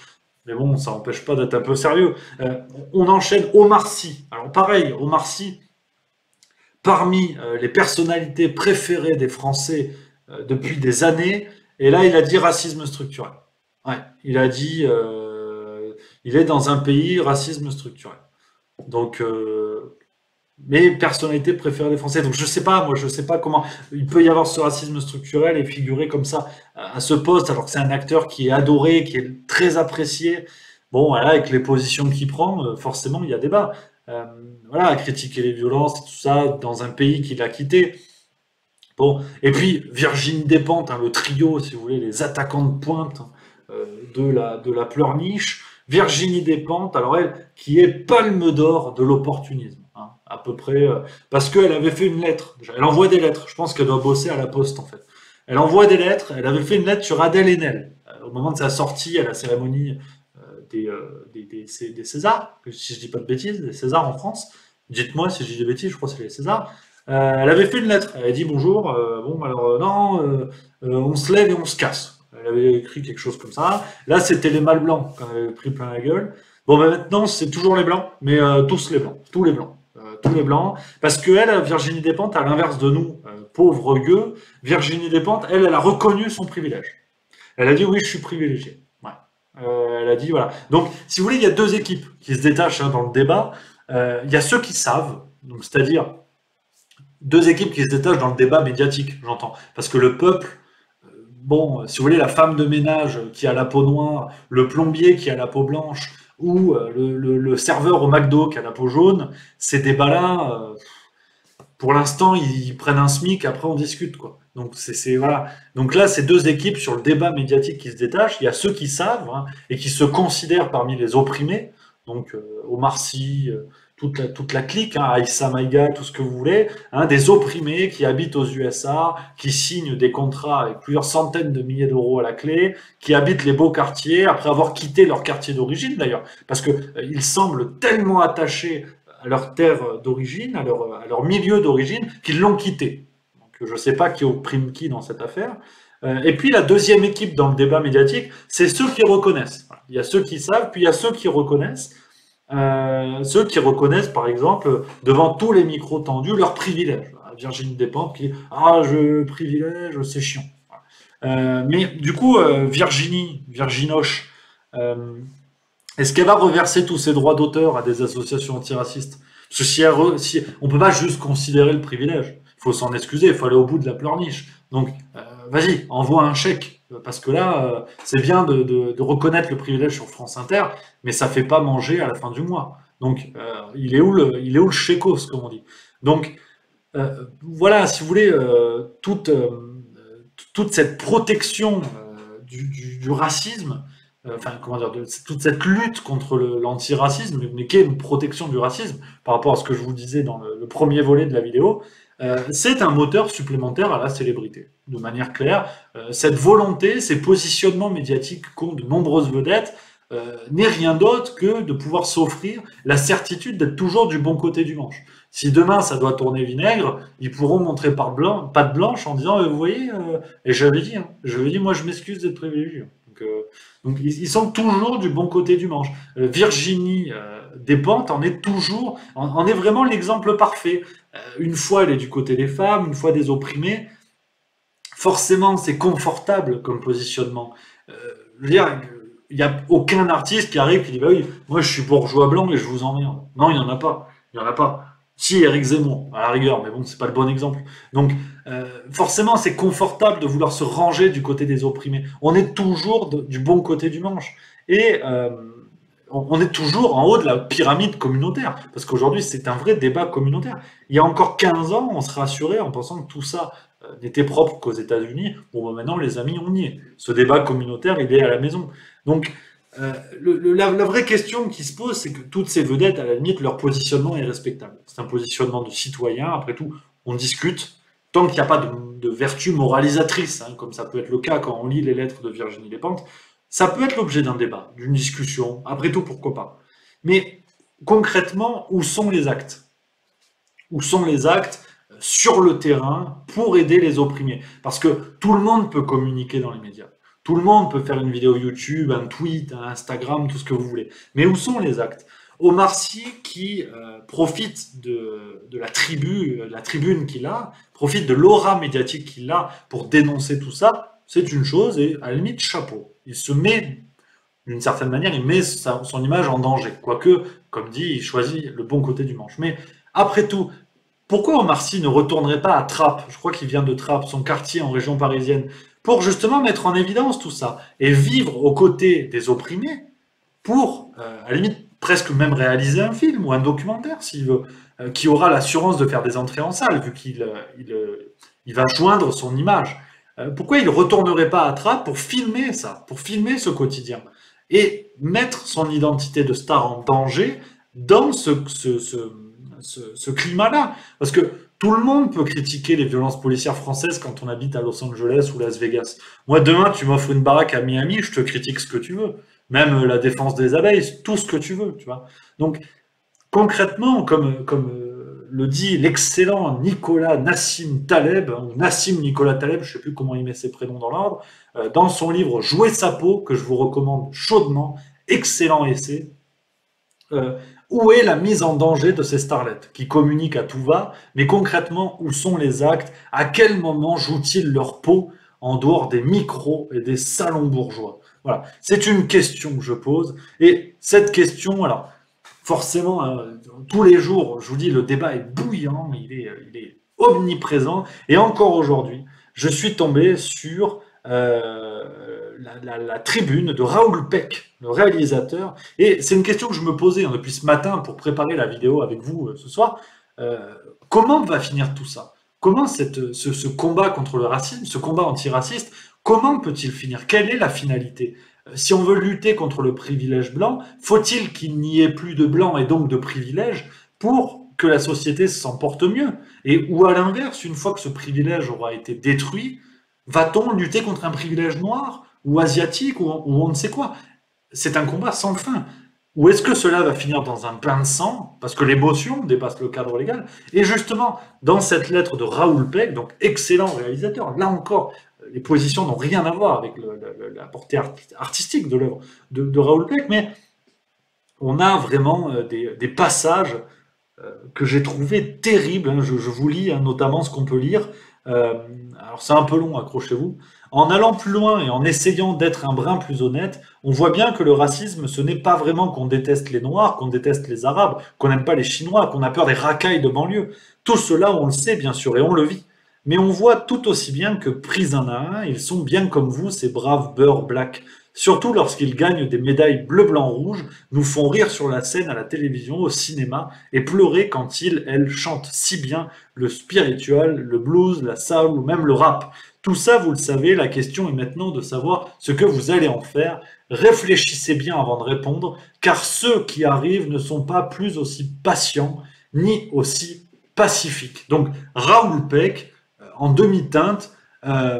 Mais bon, ça n'empêche pas d'être un peu sérieux. On enchaîne Omar Sy. Alors pareil, Omar Sy, parmi les personnalités préférées des Français depuis des années, et là il a dit racisme structurel. Ouais, il a dit, il est dans un pays racisme structurel. Donc, mes personnalités préférées des Français. Donc je sais pas, moi je sais pas comment il peut y avoir ce racisme structurel et figurer comme ça à ce poste, alors que c'est un acteur qui est adoré, qui est très apprécié. Bon, voilà, avec les positions qu'il prend, forcément il y a débat. Voilà, à critiquer les violences et tout ça dans un pays qu'il a quitté. Bon, et puis Virginie Despentes, hein, le trio, si vous voulez, les attaquants de pointe de la pleurniche. Virginie Despentes, alors elle, qui est palme d'or de l'opportunisme. À peu près, parce qu'elle avait fait une lettre. Elle envoie des lettres. Je pense qu'elle doit bosser à la Poste, en fait. Elle envoie des lettres. Elle avait fait une lettre sur Adèle Haenel, au moment de sa sortie à la cérémonie des Césars, si je dis pas de bêtises, des Césars en France. Dites-moi si je dis des bêtises, je crois que c'est les Césars. Elle avait fait une lettre. Elle a dit bonjour, bon, alors, non, on se lève et on se casse. Elle avait écrit quelque chose comme ça. Là, c'était les mâles blancs, quand elle avait pris plein la gueule. Bon, ben maintenant, c'est toujours les blancs, mais tous les blancs, tous les blancs. Tous les blancs, parce que elle, Virginie Despentes, à l'inverse de nous, pauvres gueux, Virginie Despentes, elle a reconnu son privilège. Elle a dit oui, je suis privilégiée. Ouais. Elle a dit voilà. Donc, si vous voulez, il y a deux équipes qui se détachent hein, dans le débat. Il y a ceux qui savent, donc c'est-à-dire deux équipes qui se détachent dans le débat médiatique, j'entends. Parce que le peuple, bon, si vous voulez, la femme de ménage qui a la peau noire, le plombier qui a la peau blanche, ou le serveur au McDo qui a la peau jaune, ces débats-là, pour l'instant, ils prennent un SMIC, après on discute, quoi. Donc voilà. Donc là, c'est deux équipes sur le débat médiatique qui se détachent. Il y a ceux qui savent hein, et qui se considèrent parmi les opprimés. Donc Omar Sy, toute la clique, hein, Aïssa Maïga, tout ce que vous voulez, hein, des opprimés qui habitent aux USA, qui signent des contrats avec plusieurs centaines de milliers d'euros à la clé, qui habitent les beaux quartiers après avoir quitté leur quartier d'origine d'ailleurs, parce que ils semblent tellement attachés à leur terre d'origine, à leur milieu d'origine, qu'ils l'ont quitté. Donc, je ne sais pas qui opprime qui dans cette affaire. Et puis la deuxième équipe dans le débat médiatique, c'est ceux qui reconnaissent. Voilà. Il y a ceux qui savent, puis il y a ceux qui reconnaissent. Ceux qui reconnaissent, par exemple, devant tous les micros tendus, leur privilège. Virginie Despentes qui dit « Ah, je privilège, c'est chiant. » Mais du coup, Virginoche, est-ce qu'elle va reverser tous ses droits d'auteur à des associations antiracistes? Parce que si on peut pas juste considérer le privilège. Il faut s'en excuser, il faut aller au bout de la pleurniche. Donc, vas-y, envoie un chèque. Parce que là, c'est bien de reconnaître le privilège sur France Inter, mais ça fait pas manger à la fin du mois. Donc, il est où le chécos, comme on dit. Donc, voilà, si vous voulez, toute cette protection du racisme, enfin, comment dire, toute cette lutte contre l'antiracisme, mais qui est une protection du racisme, par rapport à ce que je vous disais dans le premier volet de la vidéo, c'est un moteur supplémentaire à la célébrité, de manière claire. Cette volonté, ces positionnements médiatiques qu'ont de nombreuses vedettes, n'est rien d'autre que de pouvoir s'offrir la certitude d'être toujours du bon côté du manche. Si demain ça doit tourner vinaigre, ils pourront montrer patte blanche en disant vous voyez, et j'avais dit, moi je m'excuse d'être privilégié. Donc ils sont toujours du bon côté du manche. Virginie Despentes en est vraiment l'exemple parfait. Une fois elle est du côté des femmes, une fois des opprimés. Forcément c'est confortable comme positionnement. Je veux dire, il n'y a aucun artiste qui arrive et qui dit bah oui, moi je suis bourgeois blanc et je vous emmerde. Non, il n'y en a pas. Il n'y en a pas. Si, Éric Zemmour, à la rigueur, mais bon, c'est pas le bon exemple. Donc, forcément, c'est confortable de vouloir se ranger du côté des opprimés. On est toujours du bon côté du manche. Et on est toujours en haut de la pyramide communautaire. Parce qu'aujourd'hui, c'est un vrai débat communautaire. Il y a encore 15 ans, on se rassurait en pensant que tout ça n'était propre qu'aux États-Unis. Bon, ben maintenant, les amis, on y est. Ce débat communautaire, il est à la maison. Donc, la vraie question qui se pose, c'est que toutes ces vedettes, à la limite, leur positionnement est respectable. C'est un positionnement de citoyen. Après tout, on discute. Tant qu'il n'y a pas de vertu moralisatrice, hein, comme ça peut être le cas quand on lit les lettres de Virginie Despentes, ça peut être l'objet d'un débat, d'une discussion. Après tout, pourquoi pas. Mais concrètement, où sont les actes? Où sont les actes sur le terrain pour aider les opprimés? Parce que tout le monde peut communiquer dans les médias. Tout le monde peut faire une vidéo YouTube, un tweet, un Instagram, tout ce que vous voulez. Mais où sont les actes? Omar Sy qui profite de la tribune qu'il a, profite de l'aura médiatique qu'il a pour dénoncer tout ça, c'est une chose, et à la limite, chapeau. Il se met, d'une certaine manière, il met son image en danger. Quoique, comme dit, il choisit le bon côté du manche. Mais après tout, pourquoi Omar Sy ne retournerait pas à Trappes? Je crois qu'il vient de Trappes, son quartier en région parisienne, pour justement mettre en évidence tout ça et vivre aux côtés des opprimés pour, à la limite, presque même réaliser un film ou un documentaire, s'il veut, qui aura l'assurance de faire des entrées en salle, vu il va joindre son image. Pourquoi il ne retournerait pas à Trappes pour filmer ça, pour filmer ce quotidien et mettre son identité de star en danger dans ce climat-là? Parce que tout le monde peut critiquer les violences policières françaises quand on habite à Los Angeles ou Las Vegas. Moi, demain, tu m'offres une baraque à Miami, je te critique ce que tu veux. Même la défense des abeilles, tout ce que tu veux, tu vois. Donc, concrètement, comme le dit l'excellent Nicolas Nassim Taleb, ou Nassim Nicolas Taleb, je ne sais plus comment il met ses prénoms dans l'ordre, dans son livre Jouer sa peau, que je vous recommande chaudement, excellent essai, euh, où est la mise en danger de ces starlets qui communiquent à tout va, mais concrètement, où sont les actes? À quel moment jouent-ils leur peau en dehors des micros et des salons bourgeois? Voilà, c'est une question que je pose. Et cette question, alors, forcément, tous les jours, je vous dis, le débat est bouillant, il est omniprésent. Et encore aujourd'hui, je suis tombé sur la tribune de Raoul Peck, le réalisateur. Et c'est une question que je me posais depuis ce matin pour préparer la vidéo avec vous ce soir. Euh, Comment va finir tout ça? Comment ce combat contre le racisme, ce combat antiraciste, comment peut-il finir? Quelle est la finalité? Si on veut lutter contre le privilège blanc, faut-il qu'il n'y ait plus de blancs et donc de privilèges pour que la société s'en porte mieux? Et ou à l'inverse, une fois que ce privilège aura été détruit, va-t-on lutter contre un privilège noir ou asiatique ou on ne sait quoi? C'est un combat sans fin. Ou est-ce que cela va finir dans un bain de sang, parce que l'émotion dépasse le cadre légal? Et justement, dans cette lettre de Raoul Peck, donc excellent réalisateur, là encore, les positions n'ont rien à voir avec la portée artistique de l'œuvre de Raoul Peck, mais on a vraiment des passages que j'ai trouvé terribles, hein. Je vous lis notamment ce qu'on peut lire. Euh, alors c'est un peu long, accrochez-vous. En allant plus loin et en essayant d'être un brin plus honnête, on voit bien que le racisme, ce n'est pas vraiment qu'on déteste les Noirs, qu'on déteste les Arabes, qu'on n'aime pas les Chinois, qu'on a peur des racailles de banlieue. Tout cela, on le sait bien sûr et on le vit. Mais on voit tout aussi bien que pris un à un, ils sont bien comme vous, ces braves beurre black. Surtout lorsqu'ils gagnent des médailles bleu, blanc, rouge, nous font rire sur la scène, à la télévision, au cinéma, et pleurer quand ils, elles, chantent si bien le spiritual, le blues, la soul ou même le rap. Tout ça, vous le savez, la question est maintenant de savoir ce que vous allez en faire. Réfléchissez bien avant de répondre, car ceux qui arrivent ne sont pas plus aussi patients, ni aussi pacifiques. Donc, Raoul Peck, en demi-teinte, euh,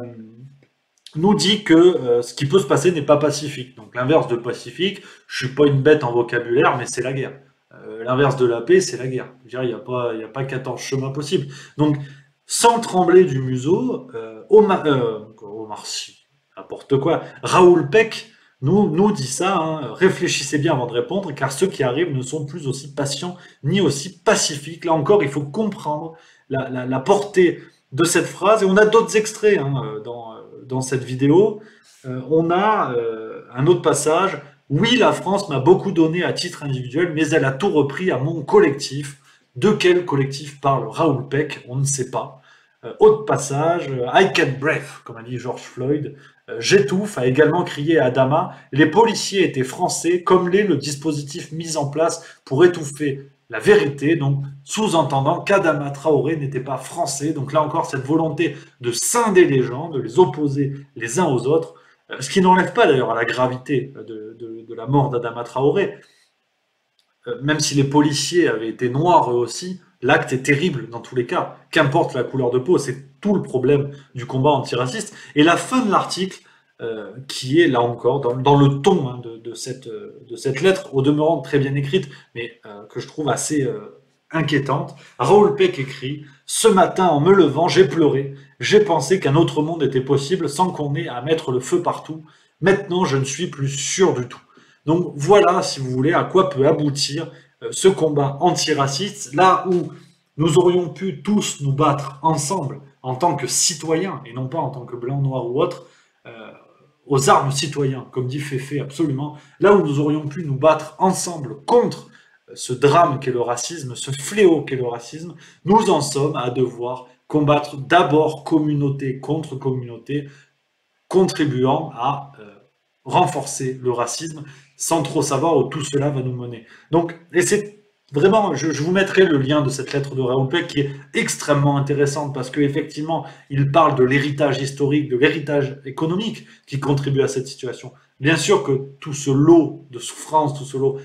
nous dit que ce qui peut se passer n'est pas pacifique. Donc l'inverse de pacifique, je suis pas une bête en vocabulaire, mais c'est la guerre. L'inverse de la paix, c'est la guerre. Je veux dire, il y a pas 14 chemins possibles. Donc, sans trembler du museau, Omar Sy, n'importe quoi, Raoul Peck nous dit ça, hein, réfléchissez bien avant de répondre, car ceux qui arrivent ne sont plus aussi patients ni aussi pacifiques. Là encore, il faut comprendre la portée de cette phrase, et on a d'autres extraits hein, dans cette vidéo. On a un autre passage. Oui, la France m'a beaucoup donné à titre individuel, mais elle a tout repris à mon collectif. De quel collectif parle Raoul Peck? On ne sait pas. Autre passage, I can't breathe, comme a dit George Floyd. J'étouffe, a également crié Adama. Les policiers étaient français, comme l'est le dispositif mis en place pour étouffer la vérité, donc sous-entendant qu'Adama Traoré n'était pas français. Donc là encore, cette volonté de scinder les gens, de les opposer les uns aux autres, ce qui n'enlève pas d'ailleurs à la gravité de la mort d'Adama Traoré. Même si les policiers avaient été noirs eux aussi, l'acte est terrible dans tous les cas, qu'importe la couleur de peau, c'est tout le problème du combat antiraciste. Et la fin de l'article, qui est là encore dans le ton hein, de cette lettre, au demeurant très bien écrite, mais que je trouve assez inquiétante. Raoul Peck écrit: ce matin, en me levant, j'ai pleuré. J'ai pensé qu'un autre monde était possible sans qu'on ait à mettre le feu partout. Maintenant, je ne suis plus sûr du tout. Donc voilà, si vous voulez, à quoi peut aboutir ce combat antiraciste, là où nous aurions pu tous nous battre ensemble en tant que citoyens, et non pas en tant que blancs, noirs ou autres, aux armes citoyens, comme dit Féfé, absolument, là où nous aurions pu nous battre ensemble contre ce drame qu'est le racisme, ce fléau qu'est le racisme, nous en sommes à devoir combattre d'abord communauté contre communauté, contribuant à renforcer le racisme, sans trop savoir où tout cela va nous mener. Donc, et c'est vraiment, je vous mettrai le lien de cette lettre de Raoul Peck qui est extrêmement intéressante parce qu'effectivement, il parle de l'héritage historique, de l'héritage économique qui contribue à cette situation. Bien sûr que tout ce lot de souffrance, tout ce lot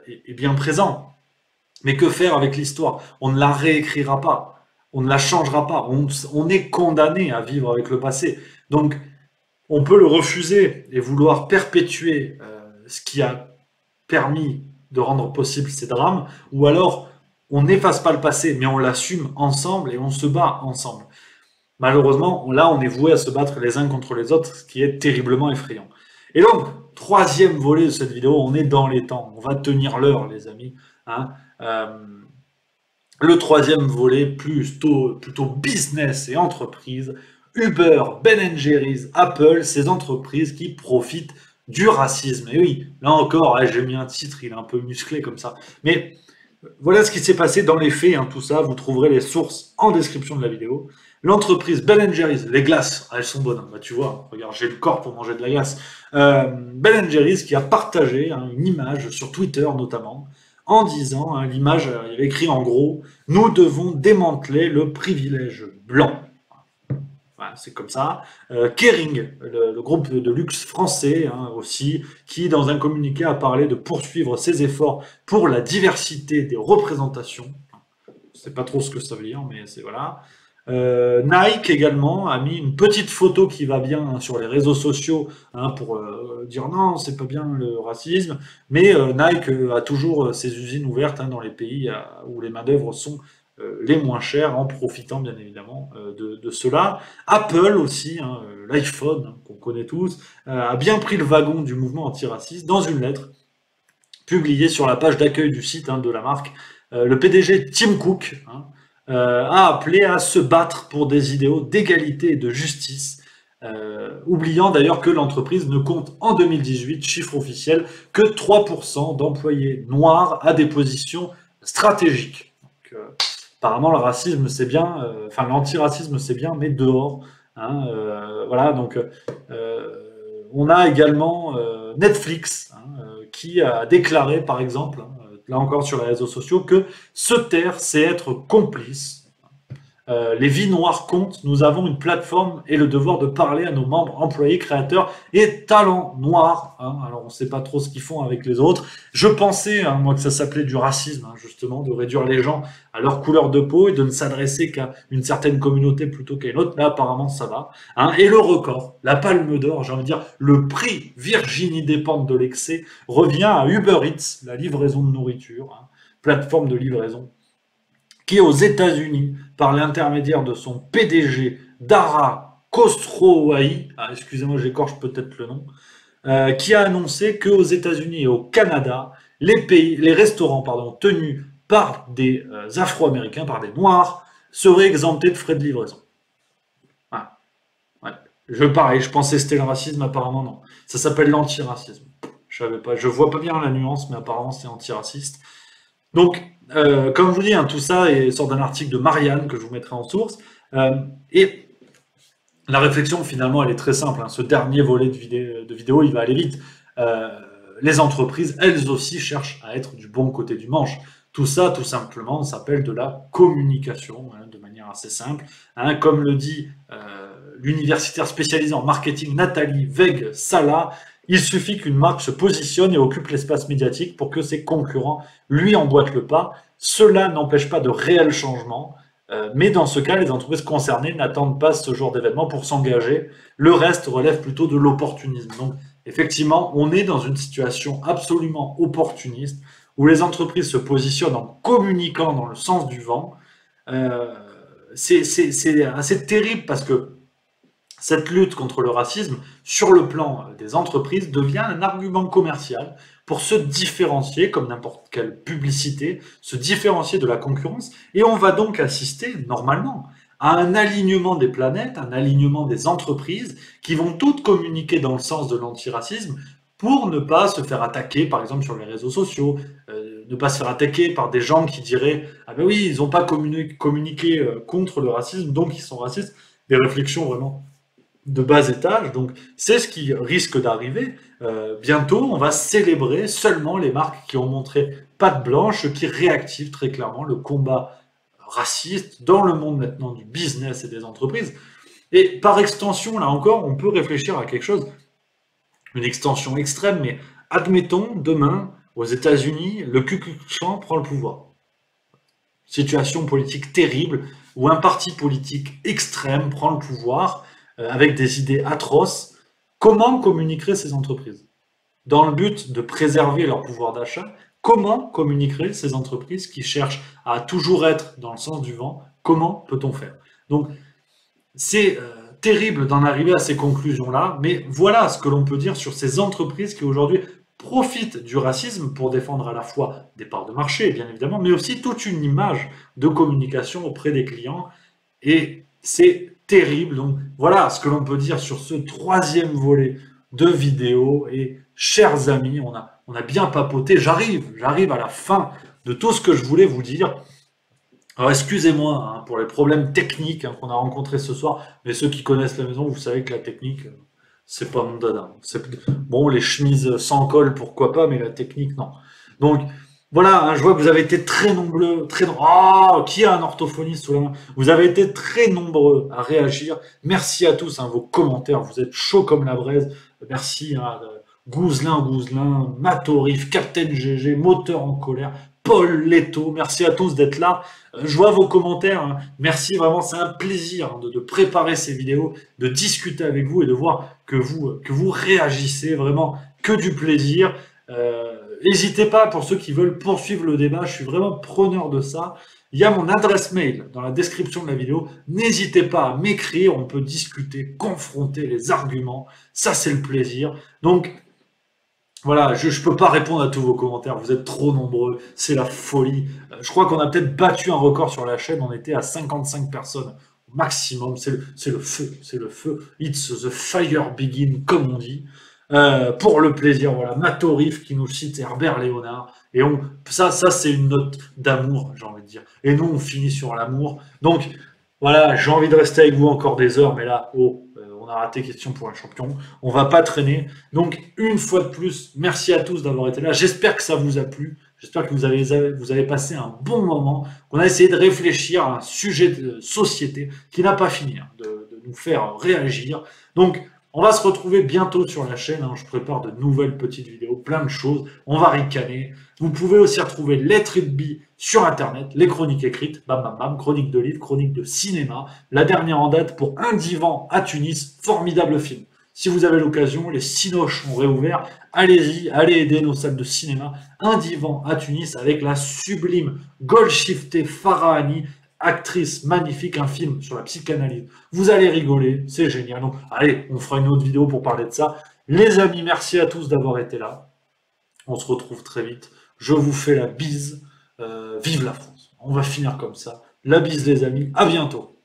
est bien présent, mais que faire avec l'histoire? On ne la réécrira pas, on ne la changera pas, on est condamné à vivre avec le passé. Donc, on peut le refuser et vouloir perpétuer ce qui a permis de rendre possible ces drames, ou alors on n'efface pas le passé, mais on l'assume ensemble et on se bat ensemble. Malheureusement, là, on est voué à se battre les uns contre les autres, ce qui est terriblement effrayant. Et donc, troisième volet de cette vidéo, on est dans les temps, on va tenir l'heure les amis. Hein. Le troisième volet, plutôt business et entreprise, Uber, Ben Jerry's, Apple, ces entreprises qui profitent du racisme. Et oui, là encore, j'ai mis un titre, il est un peu musclé comme ça. Mais voilà ce qui s'est passé dans les faits, hein, tout ça, vous trouverez les sources en description de la vidéo. L'entreprise Ben Jerry's, les glaces, elles sont bonnes, hein, bah, tu vois, regarde, j'ai le corps pour manger de la glace. Ben Jerry's qui a partagé une image sur Twitter notamment, en disant, l'image, il y avait écrit en gros, nous devons démanteler le privilège blanc. Voilà, c'est comme ça. Kering, le groupe de luxe français aussi, qui dans un communiqué a parlé de poursuivre ses efforts pour la diversité des représentations. Je sais pas trop ce que ça veut dire, mais c'est voilà. Nike également a mis une petite photo qui va bien sur les réseaux sociaux pour dire non, c'est pas bien le racisme. Mais Nike a toujours ses usines ouvertes dans les pays où les main-d'œuvre sont les moins chers, en profitant bien évidemment de cela. Apple aussi, l'iPhone qu'on connaît tous, a bien pris le wagon du mouvement antiraciste dans une lettre publiée sur la page d'accueil du site de la marque. Le PDG Tim Cook a appelé à se battre pour des idéaux d'égalité et de justice, oubliant d'ailleurs que l'entreprise ne compte en 2018, chiffre officiel, que 3% d'employés noirs à des positions stratégiques. Donc, apparemment, le racisme c'est bien, l'antiracisme c'est bien, mais dehors. Voilà, donc on a également Netflix qui a déclaré, par exemple, là encore sur les réseaux sociaux, que se taire, c'est être complice. Les vies noires comptent, nous avons une plateforme et le devoir de parler à nos membres, employés, créateurs et talents noirs. Alors on ne sait pas trop ce qu'ils font avec les autres. Je pensais, moi, que ça s'appelait du racisme, justement, de réduire les gens à leur couleur de peau et de ne s'adresser qu'à une certaine communauté plutôt qu'à une autre. Là, apparemment, ça va. Et le record, la palme d'or, j'ai envie de dire, le prix Virginie Despentes de l'excès revient à Uber Eats, la livraison de nourriture, plateforme de livraison, qui aux États-Unis, par l'intermédiaire de son PDG, Dara Khosrowshahi, excusez-moi, j'écorche peut-être le nom, qui a annoncé qu'aux États-Unis et au Canada, les restaurants tenus par des Afro-Américains, par des Noirs, seraient exemptés de frais de livraison. Ouais. Je pensais que c'était le racisme, apparemment non. Ça s'appelle l'antiracisme. Je savais pas, je vois pas bien la nuance, mais apparemment c'est antiraciste. Donc, comme je vous dis, tout ça sort d'un article de Marianne que je vous mettrai en source. Et la réflexion, finalement, elle est très simple. Ce dernier volet de vidéo, il va aller vite. Les entreprises, elles aussi, cherchent à être du bon côté du manche. Tout ça, tout simplement, s'appelle de la communication, de manière assez simple. Comme le dit l'universitaire spécialisée en marketing Nathalie Veig-Sala, il suffit qu'une marque se positionne et occupe l'espace médiatique pour que ses concurrents lui emboîtent le pas. Cela n'empêche pas de réels changements, mais dans ce cas, les entreprises concernées n'attendent pas ce genre d'événement pour s'engager. Le reste relève plutôt de l'opportunisme. Donc, effectivement, on est dans une situation absolument opportuniste où les entreprises se positionnent en communiquant dans le sens du vent. C'est assez terrible parce que cette lutte contre le racisme, sur le plan des entreprises, devient un argument commercial pour se différencier, comme n'importe quelle publicité, se différencier de la concurrence. Et on va donc assister, normalement, à un alignement des planètes, un alignement des entreprises qui vont toutes communiquer dans le sens de l'antiracisme pour ne pas se faire attaquer, par exemple, sur les réseaux sociaux, ne pas se faire attaquer par des gens qui diraient « Ah ben oui, ils n'ont pas communiqué contre le racisme, donc ils sont racistes ». Des réflexions vraiment de bas étage. Donc c'est ce qui risque d'arriver. Bientôt, on va célébrer seulement les marques qui ont montré patte blanche, qui réactivent très clairement le combat raciste dans le monde maintenant du business et des entreprises. Et par extension, là encore, on peut réfléchir à quelque chose, une extension extrême, mais admettons, demain, aux États-Unis, le Ku Klux Klan prend le pouvoir. Situation politique terrible, où un parti politique extrême prend le pouvoir, avec des idées atroces. Comment communiqueraient ces entreprises? Dans le but de préserver leur pouvoir d'achat, comment communiqueraient ces entreprises qui cherchent à toujours être dans le sens du vent? Comment peut-on faire? Donc, c'est terrible d'en arriver à ces conclusions-là, mais voilà ce que l'on peut dire sur ces entreprises qui aujourd'hui profitent du racisme pour défendre à la fois des parts de marché, bien évidemment, mais aussi toute une image de communication auprès des clients. Et c'est terrible. Donc voilà ce que l'on peut dire sur ce troisième volet de vidéo. Et chers amis, on a bien papoté. J'arrive à la fin de tout ce que je voulais vous dire. Alors excusez-moi hein, pour les problèmes techniques hein, qu'on a rencontrés ce soir, mais ceux qui connaissent la maison, vous savez que la technique, c'est pas mon dada. Bon, les chemises sans col, pourquoi pas, mais la technique, non. Donc voilà, hein, je vois que vous avez été très nombreux, qui a un orthophoniste sous la main? Vous avez été très nombreux à réagir. Merci à tous, hein, vos commentaires, vous êtes chauds comme la braise. Merci à Gouzelin, Matorif, Captain GG, Moteur en colère, Paul Leto, merci à tous d'être là. Je vois vos commentaires, hein. Merci vraiment, c'est un plaisir hein, de préparer ces vidéos, de discuter avec vous et de voir que vous réagissez, vraiment que du plaisir. N'hésitez pas pour ceux qui veulent poursuivre le débat, je suis vraiment preneur de ça. Il y a mon adresse mail dans la description de la vidéo. N'hésitez pas à m'écrire, on peut discuter, confronter les arguments. Ça, c'est le plaisir. Donc, voilà, je ne peux pas répondre à tous vos commentaires, vous êtes trop nombreux, c'est la folie. Je crois qu'on a peut-être battu un record sur la chaîne, on était à 55 personnes au maximum, c'est le feu, it's the fire begin, comme on dit. Pour le plaisir, voilà, Matorif qui nous cite Herbert Léonard, et ça c'est une note d'amour, j'ai envie de dire. Et nous, on finit sur l'amour. Donc, voilà, j'ai envie de rester avec vous encore des heures, mais là, on a raté question pour un champion. On va pas traîner. Donc, une fois de plus, merci à tous d'avoir été là. J'espère que ça vous a plu. J'espère que vous avez passé un bon moment. On a essayé de réfléchir à un sujet de société qui n'a pas fini hein, de nous faire réagir. Donc, on va se retrouver bientôt sur la chaîne. Hein. Je prépare de nouvelles petites vidéos, plein de choses. On va ricaner. Vous pouvez aussi retrouver les Tripby sur Internet, les chroniques écrites, bam bam bam, chroniques de livres, chroniques de cinéma. La dernière en date pour Un divan à Tunis, formidable film. Si vous avez l'occasion, les Cinoches ont réouvert. Allez-y, allez aider nos salles de cinéma. Un divan à Tunis avec la sublime Golshifteh Farahani, actrice magnifique, un film sur la psychanalyse. Vous allez rigoler, c'est génial. Donc, allez, on fera une autre vidéo pour parler de ça. Les amis, merci à tous d'avoir été là. On se retrouve très vite. Je vous fais la bise. Vive la France. On va finir comme ça. La bise les amis. À bientôt.